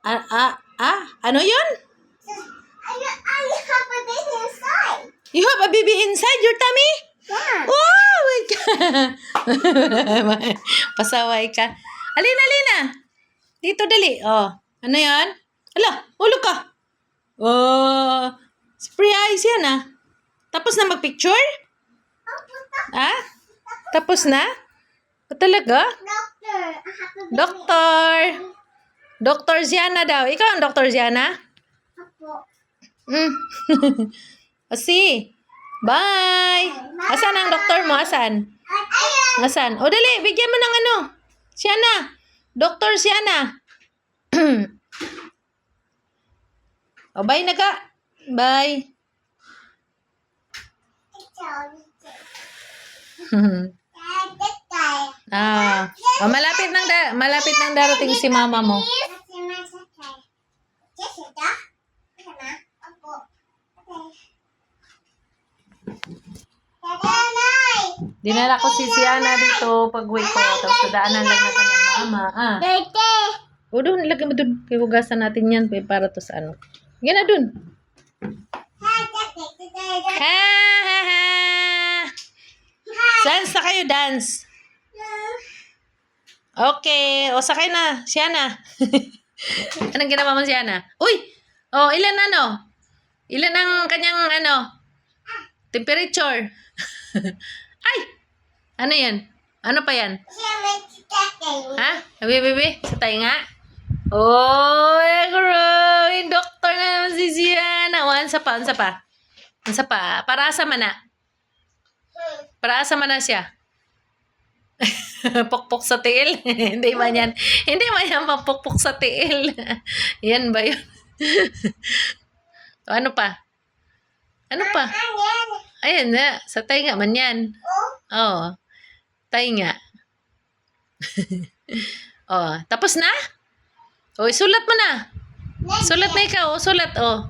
Ano yun? You have a baby inside your tummy? Yeah. Oh my God! Pasaway ka. Alina. Dito, dali. Oh, ano yan? Ala, ulo ka. Oh, spray eyes yan ah. Tapos na magpicture? Ah? Tapos na? Talaga? Doktor. Doktor Ziana daw. Ikaw ang Doktor Ziana? Asi. Bye. Asan ang doktor mo? Asan? Asan? O dali, bigyan mo ng ano. Siana. Doktor Siana. O bye na ka. Bye. Malapit nang darating si mama mo. Dinala ko si Siana dito pag-uwi ko. Tapos nadaanan lang na kanyang mama. O doon, ilagay mo doon. Kaya hugasan natin yan para to sa ano. Yan na doon. Dance na kayo, dance. Okay. O, sakay na. Siana. Anong ginawa mo, Siana? Uy! O, ilan ano? Ilan ang kanyang temperature? Ay! Ano yan? Ano pa yan? Ha? Bebe? Sa tayo nga? Oh, yung doktor na naman si Siana. O, ansa pa? Para asa man na? Para asa man na siya? Pokpok sa tiil. Hindi man yan mapokpok sa tiil. Yan ba yun? O, ano pa? Ayan na. Sa tayo nga man yan. Oo. Tayo nga. Oh, tapos na? O, isulat mo na. Sulat na ikaw. O, sulat. O.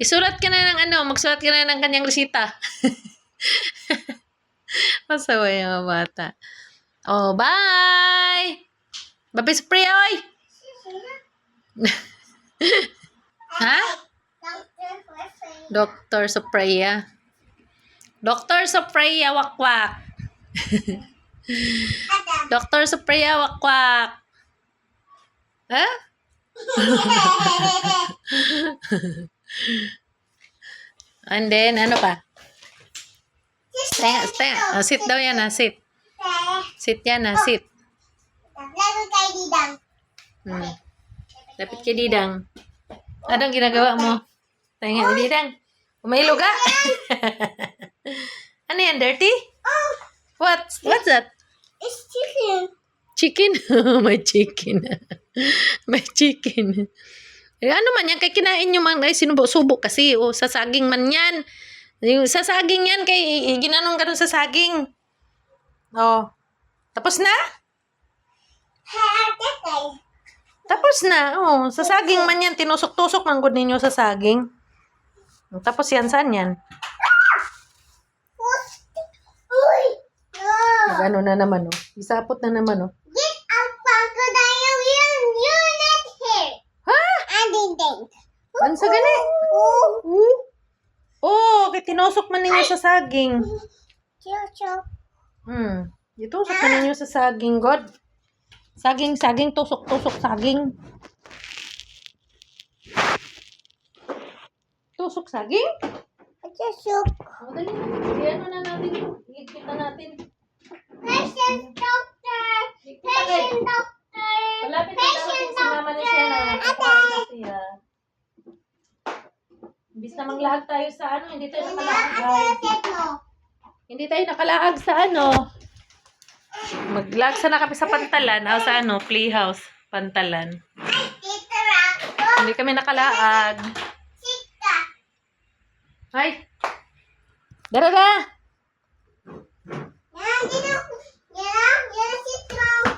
Isulat ka na ng magsulat ka na ng kanyang resita. Masaway yung mga bata. Oh, bye! Babi spray, oy! Ha? Dr. Sopraya. Dr. Sopraya, wakwak. Dr. Sopraya, wakwak. Ha? And then, ano pa? Stay. Oh, sit daw yan, sit. Sit yan, sit. Lapit kay Didang. Anong ginagawa mo? Tayo Didang. Umaylo ka? Ano yan, dirty? What's that? It's chicken. Chicken? May chicken. May chicken. Ano man yan? Kay kinain nyo man. Ay, sinubo-subo kasi. O, sa saging man yan. Yung sa saging yan. Kay ginanong ganun sa saging. O. Tapos na? Tapos na. O, sa saging man yan. Tinusok-tusok man good ninyo sa saging. Tapos yan, saan yan? Ano na naman, oh. Isapot na naman, oh. Get a crocodile unit here. Ha? And then. Ano sa gani? Oh, kay tinusok man ninyo sa saging. Itusok man ninyo sa saging, God. Saging, tusok, saging. Tusok, saging? Tusok. Oh, dali na. Ano na natin? Higit na natin. Patient doctor. Patient doctor. Malapit na dapat si mama ni siya na. Siya. Imbis na manglahag tayo sa hindi tayo nakalahag. Hindi tayo nakalahag sa Maglagsa na kami sa pantalan. O sa playhouse. Pantalan. Hindi kami nakalaag. Ay! Dara!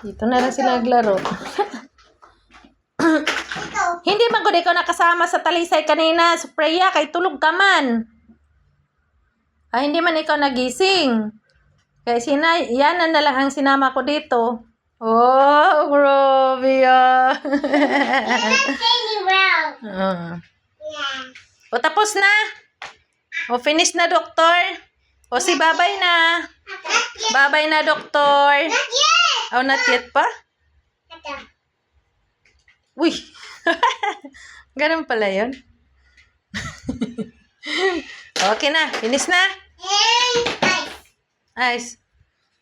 Dito na lang sila naglaro. Hindi man ko ikaw nakasama sa talisay kanina. Supraya, kay tulog ka man. Ay, hindi man ikaw nagising. Kaya yan na lang ang sinama ko dito. Oh, grabe ah. Tiny round. Ah. Yeah. O, tapos na. O, finish na, doktor. O, si babay na. Not yet. Babay na, doktor. Not yet. Oh, not yet pa? Ito. Uy! Ganun pala yun. Okay na. Finish na. And ice. Ice.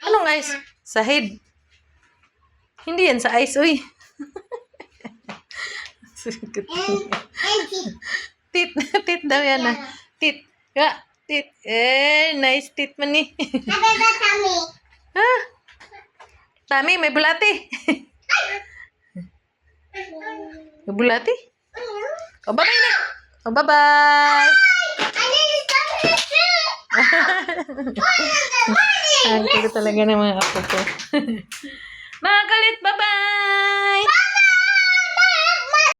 Anong ice? Sa head. Hindi yan sa ice, uy. And teeth. Tit. Tit daw yan ah. Tit. Ya, tit. Nice tit man ni. Sabi ba tummy? Ha? Tami, may bulati. May bulati? O, bye-bye na. O, bye-bye. I need to stop this too. Ang kulit talaga ng mga apo ko. Mga kalit, bye-bye.